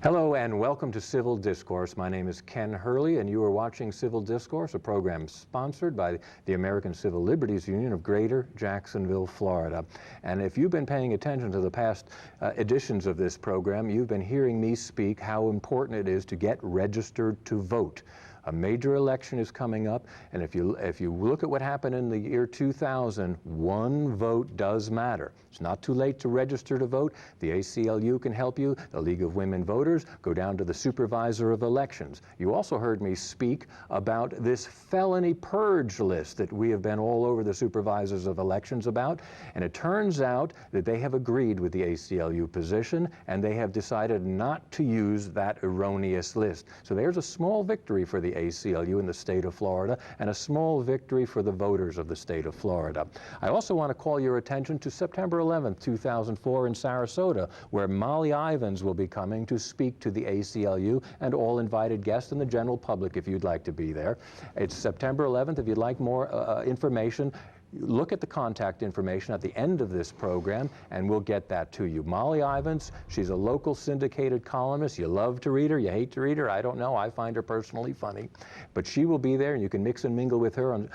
Hello and welcome to Civil Discourse. My name is Ken Hurley and you are watching Civil Discourse, a program sponsored by the American Civil Liberties Union of Greater Jacksonville, Florida. And if you've been paying attention to the past editions of this program, you've been hearing me speak how important it is to get registered to vote. A major election is coming up, and if you look at what happened in the year 2000, one vote does matter. It's not too late to register to vote. The ACLU can help you. The League of Women Voters. Go down to the Supervisor of Elections. You also heard me speak about this felony purge list that we have been all over the Supervisors of Elections about, and it turns out that they have agreed with the ACLU position, and they have decided not to use that erroneous list. So there's a small victory for the ACLU in the state of Florida, and a small victory for the voters of the state of Florida. I also want to call your attention to September 11th, 2004 in Sarasota, where Molly Ivins will be coming to speak to the ACLU and all invited guests and the general public if you'd like to be there. It's September 11th. If you'd like more information, look at the contact information at the end of this program, and we'll get that to you. Molly Ivins, she's a local syndicated columnist. You love to read her, you hate to read her, I don't know. I find her personally funny. But she will be there, and you can mix and mingle with her in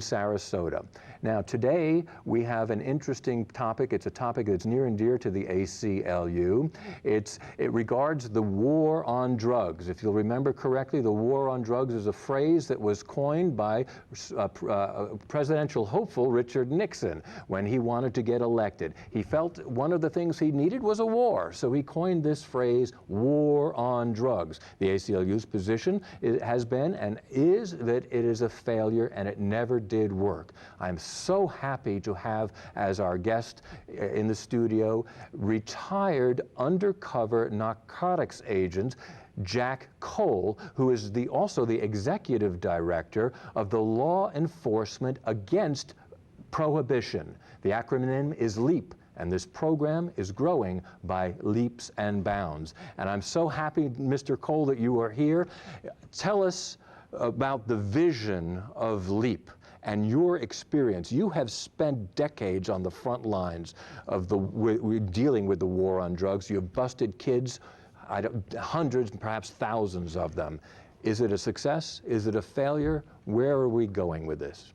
Sarasota. Now, today, we have an interesting topic. It's a topic that's near and dear to the ACLU. It regards the war on drugs. If you'll remember correctly, the war on drugs is a phrase that was coined by presidential hopeful Richard Nixon when he wanted to get elected. He felt one of the things he needed was a war, so he coined this phrase, war on drugs. The ACLU's position has been and is that it is a failure and it never did work. I'm so happy to have as our guest in the studio retired undercover narcotics agent Jack Cole, who is also the executive director of the Law Enforcement Against Prohibition. The acronym is LEAP, and this program is growing by leaps and bounds. And I'm so happy, Mr. Cole, that you are here. Tell us about the vision of LEAP and your experience. You have spent decades on the front lines of dealing with the war on drugs. You have busted kids, hundreds, perhaps thousands of them. Is it a success? Is it a failure? Where are we going with this?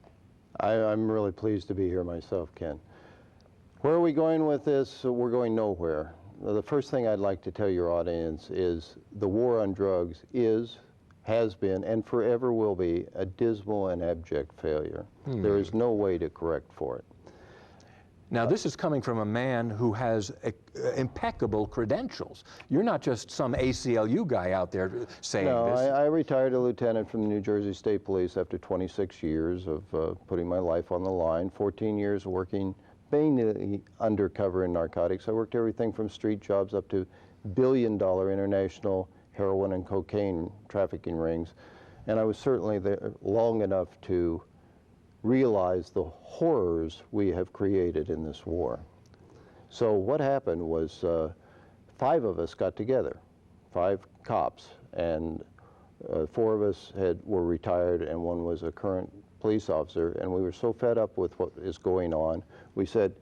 I'm really pleased to be here myself, Ken. Where are we going with this? We're going nowhere. The first thing I'd like to tell your audience is the war on drugs has been, and forever will be, a dismal and abject failure. There is no way to correct for it. Now, this is coming from a man who has impeccable credentials. You're not just some ACLU guy out there saying this. No, I retired a lieutenant from the New Jersey State Police after 26 years of putting my life on the line, 14 years working mainly undercover in narcotics. I worked everything from street jobs up to billion-dollar international heroin and cocaine trafficking rings. And I was certainly there long enough to realize the horrors we have created in this war. So what happened was 5 of us got together, 5 cops, and 4 of us were retired and 1 was a current police officer, and we were so fed up with what is going on, we said,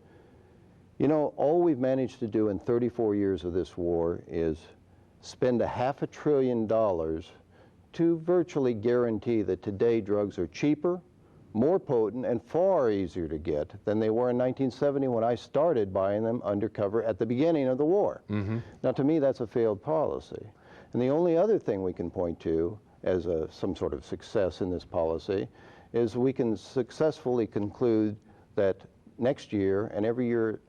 you know, all we've managed to do in 34 years of this war is spend $500 billion to virtually guarantee that today drugs are cheaper, more potent, and far easier to get than they were in 1970 when I started buying them undercover at the beginning of the war. Now, to me, that's a failed policy. And the only other thing we can point to as some sort of success in this policy is we can successfully conclude that next year and every year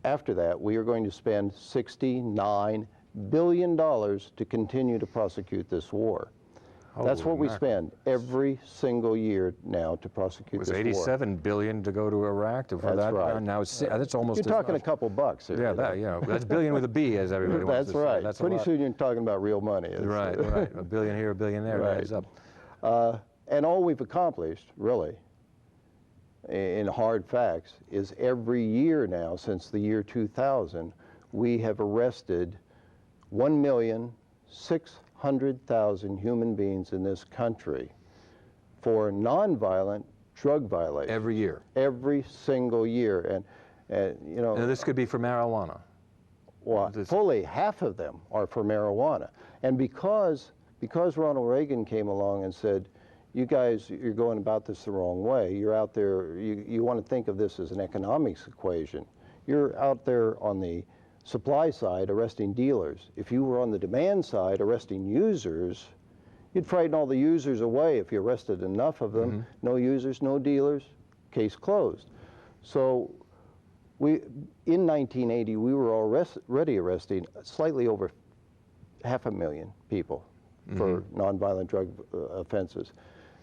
after that, we are going to spend $69 billion to continue to prosecute this war. That's what we spend every single year now to prosecute this war. It was $87 billion to go to Iraq. That's right. Now that's almost. You're talking a couple bucks here. Yeah, that's billion with a B, as everybody wants to say. That's right. That's pretty soon you're talking about real money. Right. A billion here, a billion there. Right. Adds up. And all we've accomplished, really, in hard facts, is every year now since the year 2000, we have arrested 1,600,000 human beings in this country for nonviolent drug violations. Every year? Every single year. And you know, now, this could be for marijuana? Well, fully half of them are for marijuana. And because Ronald Reagan came along and said, you guys, you're going about this the wrong way. You're out there, you want to think of this as an economics equation. You're out there on the supply side arresting dealers. If you were on the demand side arresting users, you'd frighten all the users away if you arrested enough of them. No users, no dealers, case closed. So in 1980, we were already arresting slightly over 500,000 people for nonviolent drug offenses.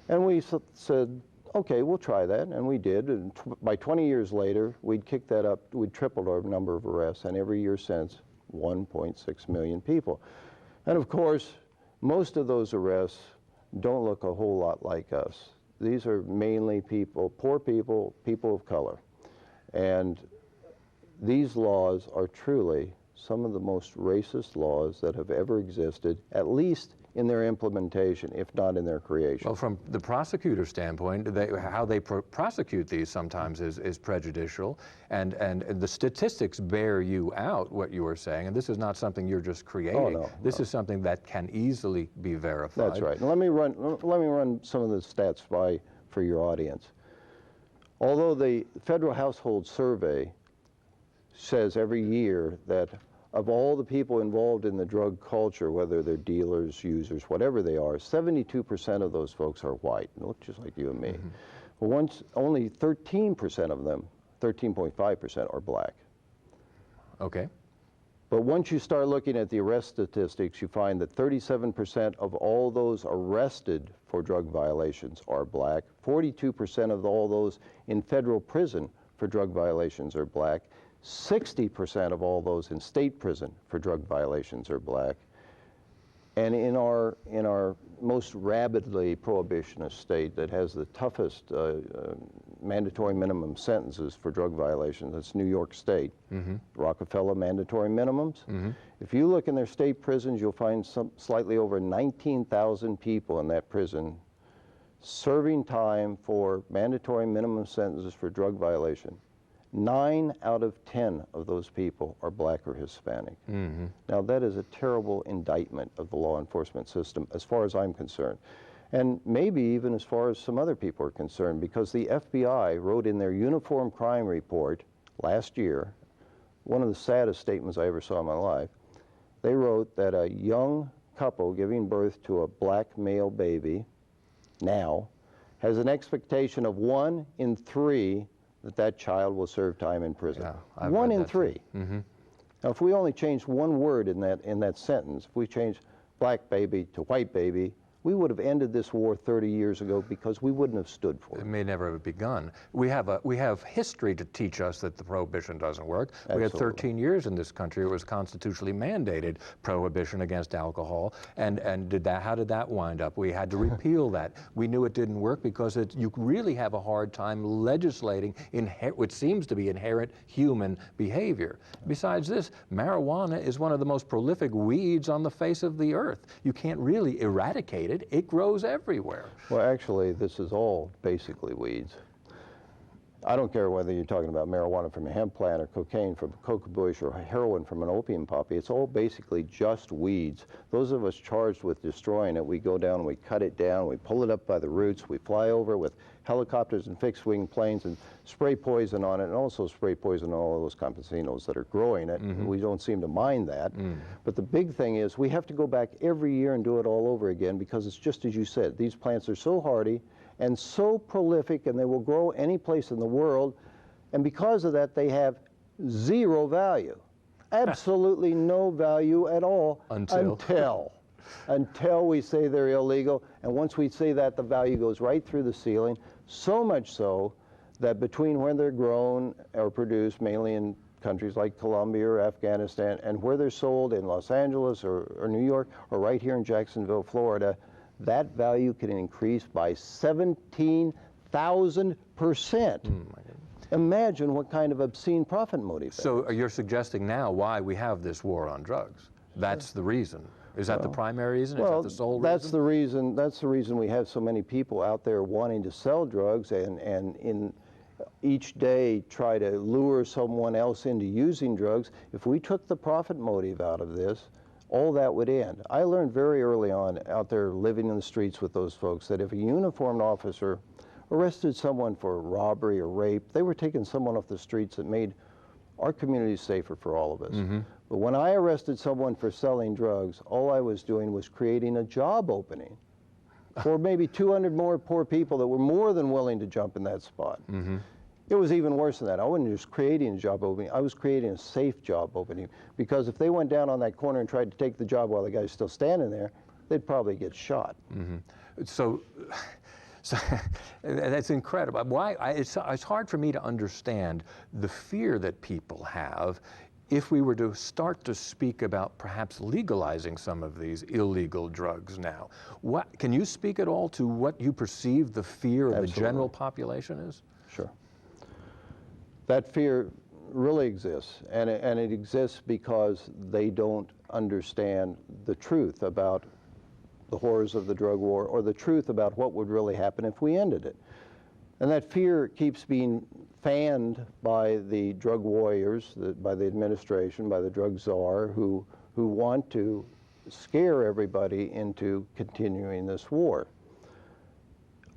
And we said, okay, we'll try that, and we did. And by 20 years later, we'd kicked that up, we'd tripled our number of arrests, and every year since, 1.6 million people. And of course, most of those arrests don't look a whole lot like us. These are mainly people, poor people, people of color. And these laws are truly some of the most racist laws that have ever existed, at least in their implementation, if not in their creation. Well, from the prosecutor's standpoint, how they prosecute these sometimes is prejudicial, and the statistics bear you out what you are saying, and this is not something you're just creating. Oh, no, this is something that can easily be verified. That's right. And let me run some of the stats for your audience. Although the Federal Household Survey says every year that of all the people involved in the drug culture, whether they're dealers, users, whatever they are, 72% of those folks are white, look just like you and me. But only 13% of them, 13.5%, are black. Okay. But once you start looking at the arrest statistics, you find that 37% of all those arrested for drug violations are black, 42% of all those in federal prison for drug violations are black, 60% of all those in state prison for drug violations are black. And in our most rabidly prohibitionist state that has the toughest mandatory minimum sentences for drug violations, that's New York State, Rockefeller mandatory minimums. If you look in their state prisons, you'll find slightly over 19,000 people in that prison serving time for mandatory minimum sentences for drug violation. 9 out of 10 of those people are black or Hispanic. Now that is a terrible indictment of the law enforcement system as far as I'm concerned. And maybe even as far as some other people are concerned, because the FBI wrote in their Uniform Crime Report last year, one of the saddest statements I ever saw in my life, they wrote that a young couple giving birth to a black male baby now has an expectation of 1 in 3 that child will serve time in prison. Yeah, 1 in 3. Now, if we only changed one word in that sentence, if we changed black baby to white baby, we would have ended this war 30 years ago because we wouldn't have stood for it. It may never have begun. We have history to teach us that the prohibition doesn't work. Absolutely. We had 13 years in this country. It was constitutionally mandated prohibition against alcohol. And how did that wind up? We had to repeal that. We knew it didn't work because you really have a hard time legislating what seems to be inherent human behavior. Besides this, marijuana is one of the most prolific weeds on the face of the earth. You can't really eradicate it. It grows everywhere. Well, actually, this is all basically weeds. I don't care whether you're talking about marijuana from a hemp plant or cocaine from a coca bush or heroin from an opium poppy. It's all basically just weeds. Those of us charged with destroying it, we go down and we cut it down, we pull it up by the roots, we fly over with helicopters and fixed-wing planes and spray poison on it, and also spray poison on all of those campesinos that are growing it. We don't seem to mind that. But the big thing is we have to go back every year and do it all over again because it's just as you said. These plants are so hardy and so prolific, and they will grow any place in the world, and because of that they have zero value, absolutely no value at all until we say they're illegal. And once we say that, the value goes right through the ceiling, so much so that between where they're grown or produced, mainly in countries like Colombia or Afghanistan, and where they're sold in Los Angeles or New York or right here in Jacksonville, Florida, that value can increase by 17,000%. Imagine what kind of obscene profit motive. So you're suggesting now why we have this war on drugs. That's the reason. Is that the primary reason? Is that the sole reason? That's the reason we have so many people out there wanting to sell drugs and each day try to lure someone else into using drugs, if we took the profit motive out of this, all that would end. I learned very early on out there living in the streets with those folks that if a uniformed officer arrested someone for robbery or rape, they were taking someone off the streets that made our community safer for all of us. But when I arrested someone for selling drugs, all I was doing was creating a job opening for maybe 200 more poor people that were more than willing to jump in that spot. It was even worse than that. I wasn't just creating a job opening, I was creating a safe job opening, because if they went down on that corner and tried to take the job while the guy's still standing there, they'd probably get shot. So that's incredible. Why? It's hard for me to understand the fear that people have if we were to start to speak about perhaps legalizing some of these illegal drugs now. Can you speak at all to what you perceive the fear of the general population is? Sure. That fear really exists, and it exists because they don't understand the truth about the horrors of the drug war, or the truth about what would really happen if we ended it. And that fear keeps being fanned by the drug warriors, by the administration, by the drug czar, who want to scare everybody into continuing this war.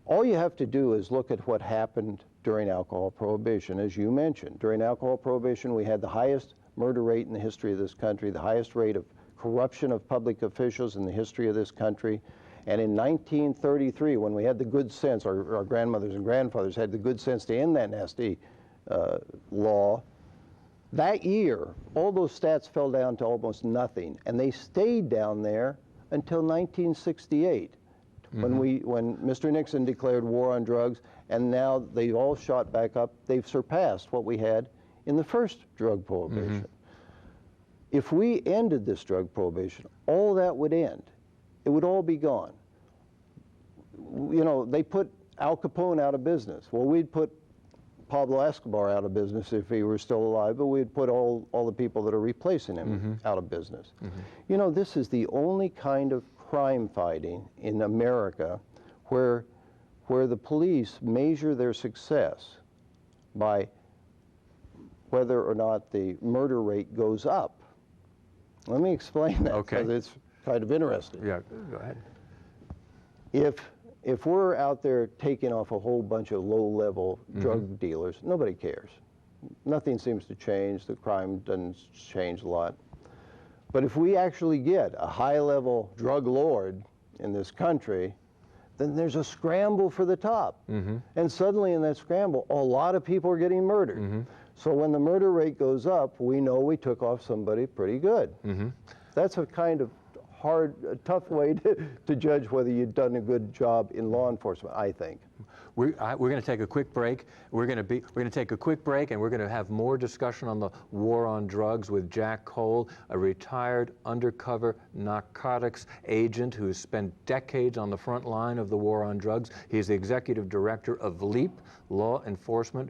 All you have to do is look at what happened during alcohol prohibition. As you mentioned, during alcohol prohibition, we had the highest murder rate in the history of this country, the highest rate of corruption of public officials in the history of this country. And in 1933, when we had the good sense, our grandmothers and grandfathers had the good sense to end that nasty law, that year, all those stats fell down to almost nothing. And they stayed down there until 1968, when Mr. Nixon declared war on drugs, and now they've all shot back up. They've surpassed what we had in the first drug prohibition. If we ended this drug prohibition, all that would end. It would all be gone. You know, they put Al Capone out of business. Well, we'd put Pablo Escobar out of business if he were still alive, but we'd put all the people that are replacing him out of business. You know, this is the only kind of crime fighting in America where the police measure their success by whether or not the murder rate goes up. Let me explain that, because it's kind of interesting. Yeah, go ahead. If we're out there taking off a whole bunch of low-level drug dealers, nobody cares. Nothing seems to change. The crime doesn't change a lot. But if we actually get a high-level drug lord in this country, then there's a scramble for the top. And suddenly in that scramble, a lot of people are getting murdered. So when the murder rate goes up, we know we took off somebody pretty good. That's a kind of tough way to judge whether you've done a good job in law enforcement, I think. We're going to take a quick break. We're going to take a quick break, and we're going to have more discussion on the war on drugs with Jack Cole, a retired undercover narcotics agent who has spent decades on the front line of the war on drugs. He's the executive director of LEAP, Law Enforcement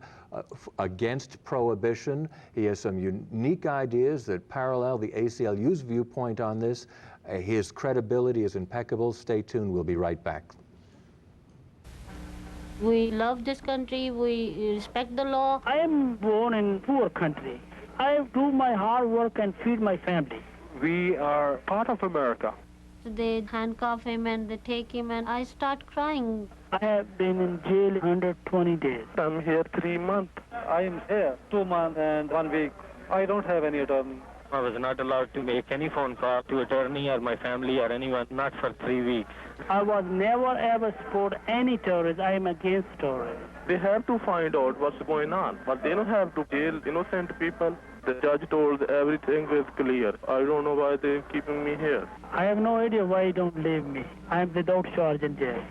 Against Prohibition. He has some unique ideas that parallel the ACLU's viewpoint on this. His credibility is impeccable. Stay tuned. We'll be right back. We love this country, we respect the law. I am born in poor country. I do my hard work and feed my family. We are part of America. They handcuff him and they take him, and I start crying. I have been in jail 120 days. I'm here 3 months. I am here 2 months and 1 week. I don't have any attorney. I was not allowed to make any phone call to attorney or my family or anyone, not for 3 weeks. I was never ever support any terrorists. I am against terrorists. They have to find out what's going on, but they don't have to jail innocent people. The judge told everything is clear. I don't know why they're keeping me here. I have no idea why you don't leave me. I am without charge in jail.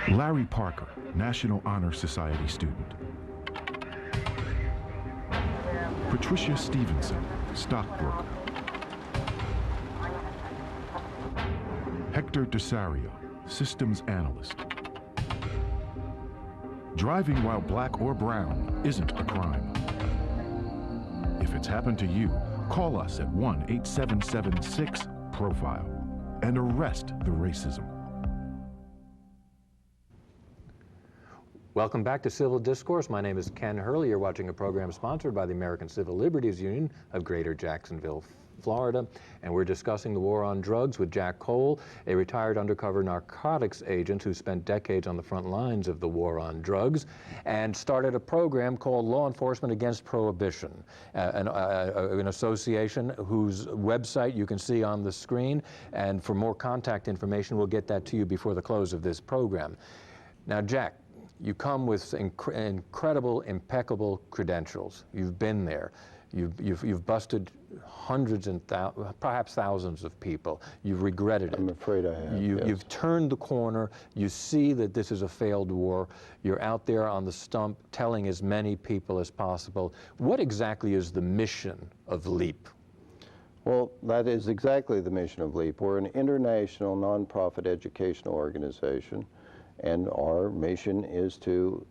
Larry Parker, National Honor Society student. Patricia Stevenson, stockbroker. Hector DeSario, systems analyst. Driving while black or brown isn't a crime. If it's happened to you, call us at 1-877-6-PROFILE and arrest the racism. Welcome back to Civil Discourse. My name is Ken Hurley. You're watching a program sponsored by the American Civil Liberties Union of Greater Jacksonville, Florida, and we're discussing the war on drugs with Jack Cole, a retired undercover narcotics agent who spent decades on the front lines of the war on drugs and started a program called Law Enforcement Against Prohibition, an association whose website you can see on the screen, and for more contact information, we'll get that to you before the close of this program. Now, Jack, you come with incredible, impeccable credentials. You've been there. You've busted hundreds and perhaps thousands of people. You've regretted it. I'm afraid I have, yes. You've turned the corner. You see that this is a failed war. You're out there on the stump telling as many people as possible. What exactly is the mission of LEAP? Well, that is exactly the mission of LEAP. We're an international nonprofit educational organization, and our mission is to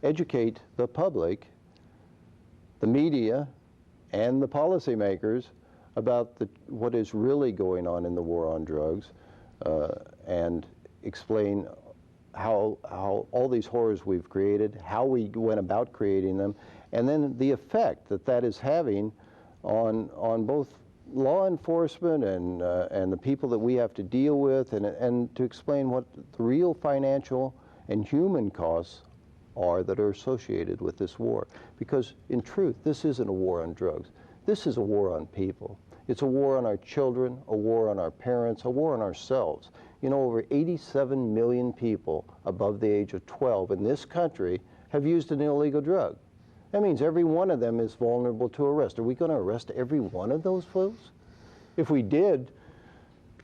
educate the public, the media, and the policymakers about what is really going on in the war on drugs, and explain how all these horrors we've created, how we went about creating them, and then the effect that that is having on both law enforcement and the people that we have to deal with, and to explain what the real financial and human costs are that are associated with this war. Because in truth, this isn't a war on drugs. This is a war on people. It's a war on our children, a war on our parents, a war on ourselves. You know, over 87 million people above the age of 12 in this country have used an illegal drug. That means every one of them is vulnerable to arrest. Are we going to arrest every one of those folks? If we did,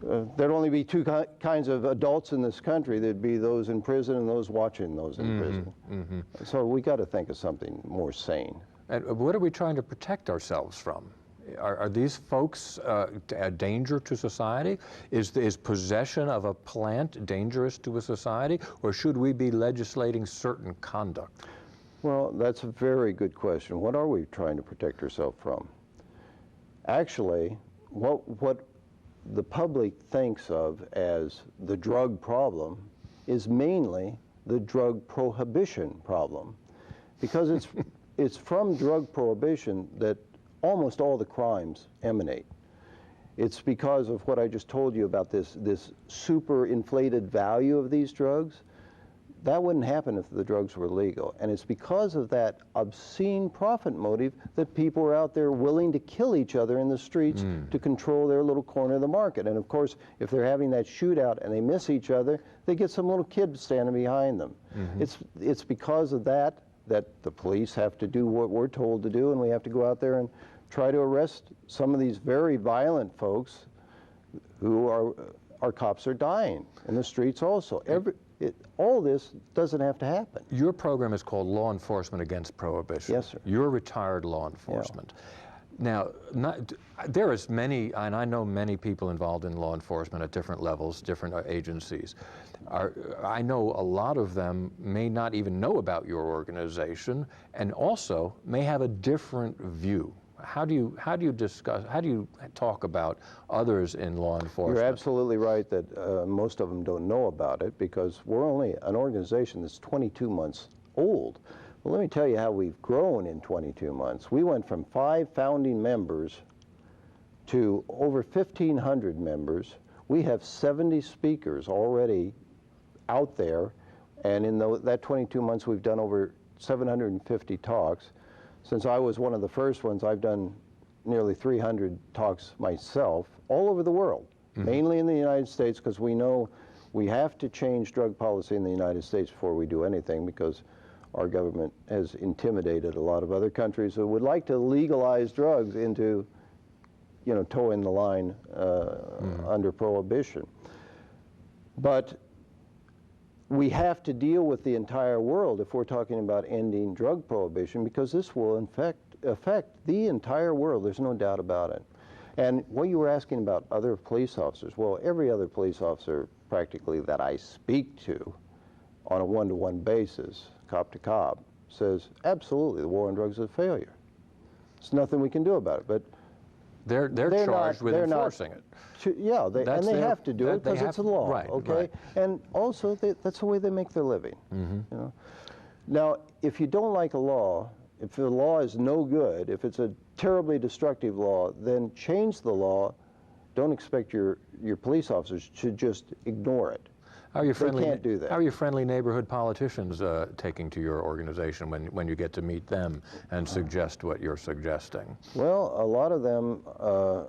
there'd only be two kinds of adults in this country. There'd be those in prison and those watching those in prison. So we got to think of something more sane. And what are we trying to protect ourselves from? Are these folks a danger to society? Is possession of a plant dangerous to a society? Or should we be legislating certain conduct? Well, that's a very good question. What are we trying to protect ourselves from? Actually, what the public thinks of as the drug problem is mainly the drug prohibition problem, because it's from drug prohibition that almost all the crimes emanate. It's because of what I just told you about this super inflated value of these drugs. That wouldn't happen if the drugs were legal. And it's because of that obscene profit motive that people are out there willing to kill each other in the streets to control their little corner of the market. And of course, if they're having that shootout and they miss each other, they get some little kid standing behind them. It's because of that the police have to do what we're told to do, and we have to go out there and try to arrest some of these very violent folks who our cops are dying in the streets also. All this doesn't have to happen. Your program is called Law Enforcement Against Prohibition. Yes, sir. You're retired law enforcement. Yeah. Now, there is many, and I know many people involved in law enforcement at different levels, different agencies. I know a lot of them may not even know about your organization, and also may have a different view. How do you talk about others in law enforcement? You're absolutely right that most of them don't know about it, because we're only an organization that's 22 months old. Well, let me tell you how we've grown in 22 months. We went from 5 founding members to over 1,500 members. We have 70 speakers already out there, and in that 22 months we've done over 750 talks. Since I was one of the first ones, I've done nearly 300 talks myself all over the world, mainly in the United States, because we know we have to change drug policy in the United States before we do anything, because our government has intimidated a lot of other countries who would like to legalize drugs into, you know, towing the line under prohibition. But we have to deal with the entire world if we're talking about ending drug prohibition, because this will affect the entire world. There's no doubt about it. And what you were asking about other police officers, well, every other police officer practically that I speak to on a one-to-one basis, cop to cop, says absolutely the war on drugs is a failure. There's nothing we can do about it. But they're charged with enforcing it. Yeah, and they have to do it because it's a law. Right, okay, right. And also that's the way they make their living. You know? Now, if you don't like a law, if the law is no good, if it's a terribly destructive law, then change the law. Don't expect your police officers to just ignore it. How are your friendly, they can't do that. How are your friendly neighborhood politicians taking to your organization when you get to meet them and suggest what you're suggesting? Well, a lot of them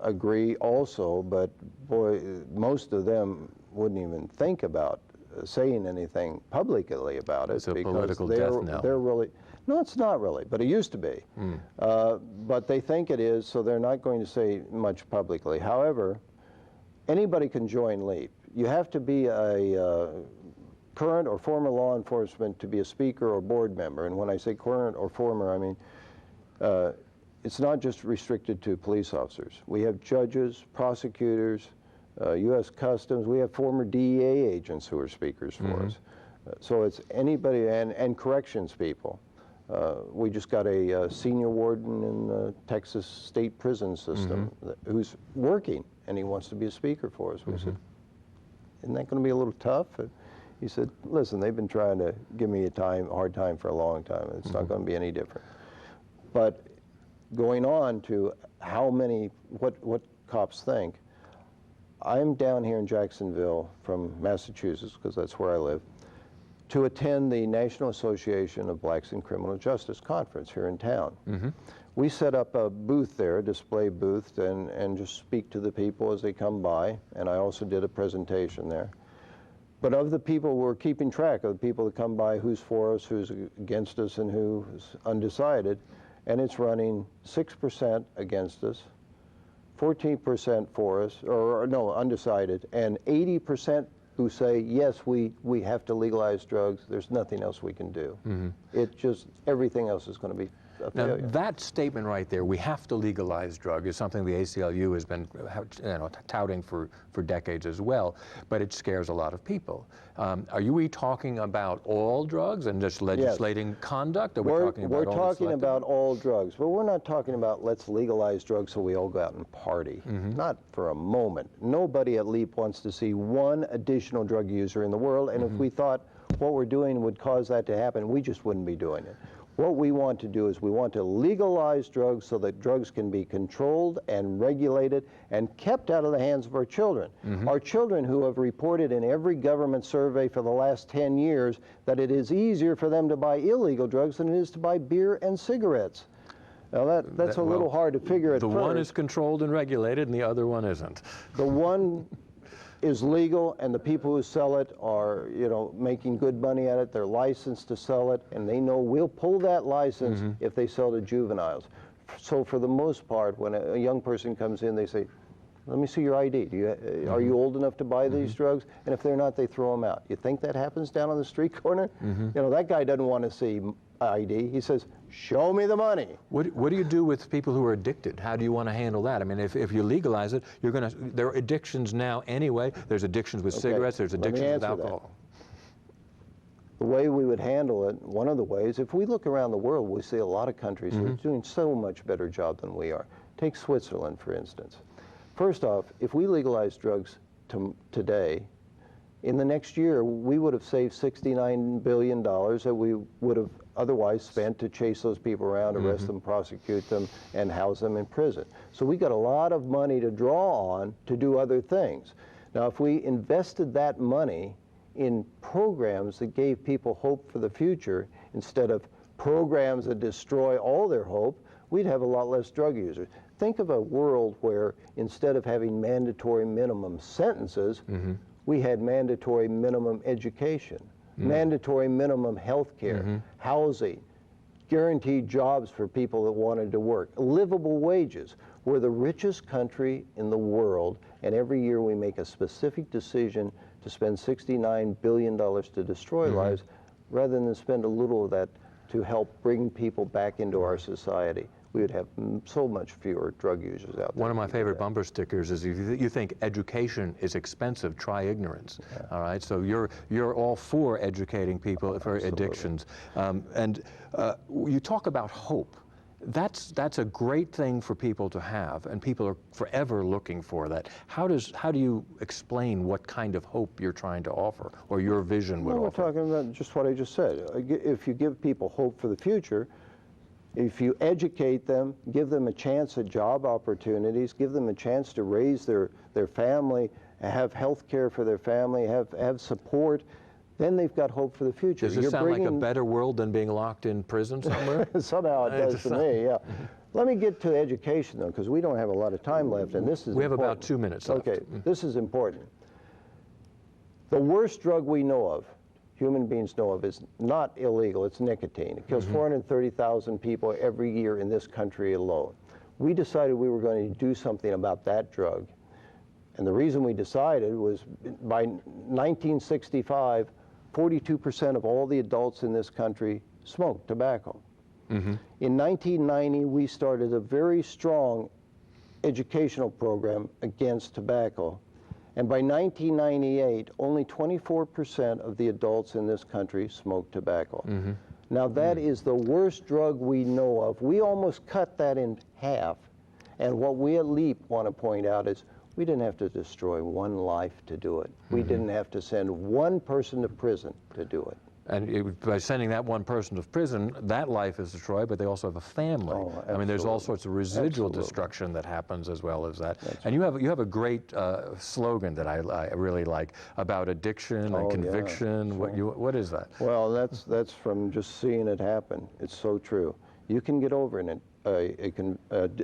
agree also, but boy, most of them wouldn't even think about saying anything publicly about it. It's a because political death knell. They're really, no, it's not really, but it used to be. But they think it is, so they're not going to say much publicly. However, anybody can join LEAP. You have to be a current or former law enforcement to be a speaker or board member. And when I say current or former, I mean it's not just restricted to police officers. We have judges, prosecutors, U.S. Customs. We have former DEA agents who are speakers for us. So it's anybody, and corrections people. We just got a senior warden in the Texas state prison system who's working, and he wants to be a speaker for us. We said, isn't that going to be a little tough? And he said, listen, they've been trying to give me a hard time for a long time, and it's not going to be any different. But going on to what cops think, I'm down here in Jacksonville from Massachusetts, because that's where I live, to attend the National Association of Blacks in Criminal Justice Conference here in town. We set up a booth there, a display booth, and just speak to the people as they come by, and I also did a presentation there. But of the people, we're keeping track of the people that come by, who's for us, who's against us, and who's undecided, and it's running 6% against us, 14% for us, or no, undecided, and 80% who say, yes, we have to legalize drugs, there's nothing else we can do. It just, everything else is going to be a failure. Now, that statement right there, we have to legalize drug, is something the ACLU has been touting for decades as well, but it scares a lot of people. Are we talking about all drugs and just legislating conduct? Or We're talking about talking about all drugs, but we're not talking about let's legalize drugs so we all go out and party. Not for a moment. Nobody at LEAP wants to see one additional drug user in the world, and if we thought what we're doing would cause that to happen, we just wouldn't be doing it. What we want to do is we want to legalize drugs so that drugs can be controlled and regulated and kept out of the hands of our children. Our children who have reported in every government survey for the last 10 years that it is easier for them to buy illegal drugs than it is to buy beer and cigarettes. Now that's a little hard to figure at first. The one is controlled and regulated and the other one isn't. The one is legal, and the people who sell it are, making good money at it. They're licensed to sell it, and they know we'll pull that license if they sell to juveniles. So for the most part, when a young person comes in, they say, let me see your ID. Are you old enough to buy these drugs? And if they're not, they throw them out. You think that happens down on the street corner? That guy doesn't want to see ID. He says, show me the money. What do you do with people who are addicted? How do you want to handle that? I mean, if you legalize it, there are addictions now anyway. There's addictions with cigarettes, there's addictions with alcohol. The way we would handle it, one of the ways, if we look around the world, we see a lot of countries who are doing so much better job than we are. Take Switzerland, for instance. First off, if we legalize drugs today, in the next year, we would have saved $69 billion that we would have otherwise spent to chase those people around, arrest them, prosecute them, and house them in prison. So we got a lot of money to draw on to do other things. Now, if we invested that money in programs that gave people hope for the future instead of programs that destroy all their hope, we'd have a lot less drug users. Think of a world where instead of having mandatory minimum sentences, we had mandatory minimum education, mandatory minimum health care, housing, guaranteed jobs for people that wanted to work, livable wages. We're the richest country in the world, and every year we make a specific decision to spend $69 billion to destroy lives, rather than spend a little of that to help bring people back into our society. we would have so much fewer drug users out there. One of my favorite bumper stickers is if you think education is expensive, try ignorance. Yeah. All right, so you're all for educating people for addictions, and you talk about hope. That's a great thing for people to have, and people are forever looking for that. How do you explain what kind of hope you're trying to offer, or your vision would offer? We're talking about just what I just said. If you give people hope for the future, if you educate them, give them a chance at job opportunities, give them a chance to raise their family, have health care for their family, have support, then they've got hope for the future. Does this sound like a better world than being locked in prison somewhere? Somehow it does to me, yeah. Let me get to education, though, because we don't have a lot of time left, and this is We have important. about 2 minutes left. Okay, this is important. The worst drug we know of, human beings know of, is not illegal. It's nicotine. It kills 430,000 people every year in this country alone. We decided we were going to do something about that drug. And the reason we decided was by 1965, 42% of all the adults in this country smoked tobacco. In 1990, we started a very strong educational program against tobacco. And by 1998, only 24% of the adults in this country smoked tobacco. Now that is the worst drug we know of. We almost cut that in half. And what we at LEAP want to point out is we didn't have to destroy one life to do it. We didn't have to send one person to prison to do it. And by sending that one person to prison, that life is destroyed, but they also have a family. Oh, I mean, there's all sorts of residual destruction that happens as well as that. And you have a great slogan that I really like about addiction and conviction. Yeah, What is that? Well, that's from just seeing it happen. It's so true. You can get over an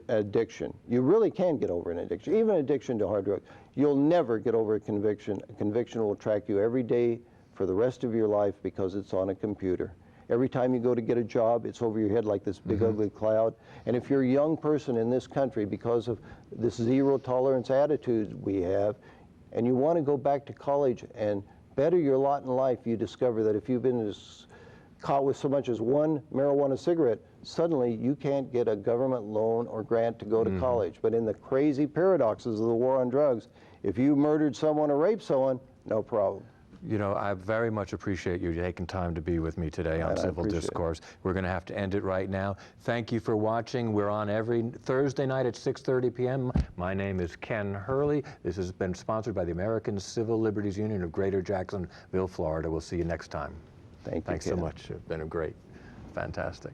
addiction. You really can get over an addiction, even addiction to hard drugs. You'll never get over a conviction. A conviction will track you every day for the rest of your life because it's on a computer. Every time you go to get a job, it's over your head like this big ugly cloud. And if you're a young person in this country, because of this zero tolerance attitude we have, and you want to go back to college and better your lot in life, you discover that if you've been caught with so much as one marijuana cigarette, suddenly you can't get a government loan or grant to go to college. But in the crazy paradoxes of the war on drugs, if you murdered someone or raped someone, no problem. You know, I very much appreciate you taking time to be with me today on Civil Discourse. We're going to have to end it right now. Thank you for watching. We're on every Thursday night at 6:30 p.m. My name is Ken Hurley. This has been sponsored by the American Civil Liberties Union of Greater Jacksonville, Florida. We'll see you next time. Thanks so much. It's been a great, fantastic.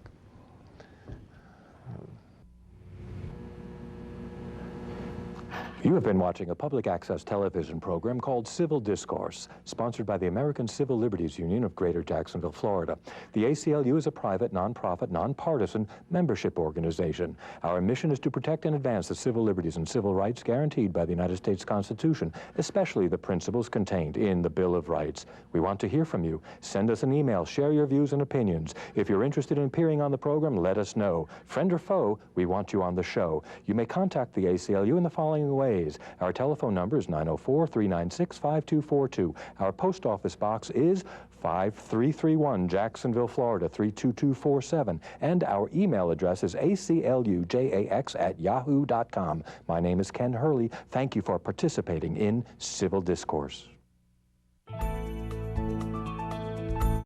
You have been watching a public access television program called Civil Discourse, sponsored by the American Civil Liberties Union of Greater Jacksonville, Florida. The ACLU is a private, nonprofit, nonpartisan membership organization. Our mission is to protect and advance the civil liberties and civil rights guaranteed by the United States Constitution, especially the principles contained in the Bill of Rights. We want to hear from you. Send us an email, share your views and opinions. If you're interested in appearing on the program, let us know. Friend or foe, we want you on the show. You may contact the ACLU in the following ways. Our telephone number is 904-396-5242. Our post office box is 5331 Jacksonville, Florida 32247. And our email address is aclujax@yahoo.com. My name is Ken Hurley. Thank you for participating in Civil Discourse.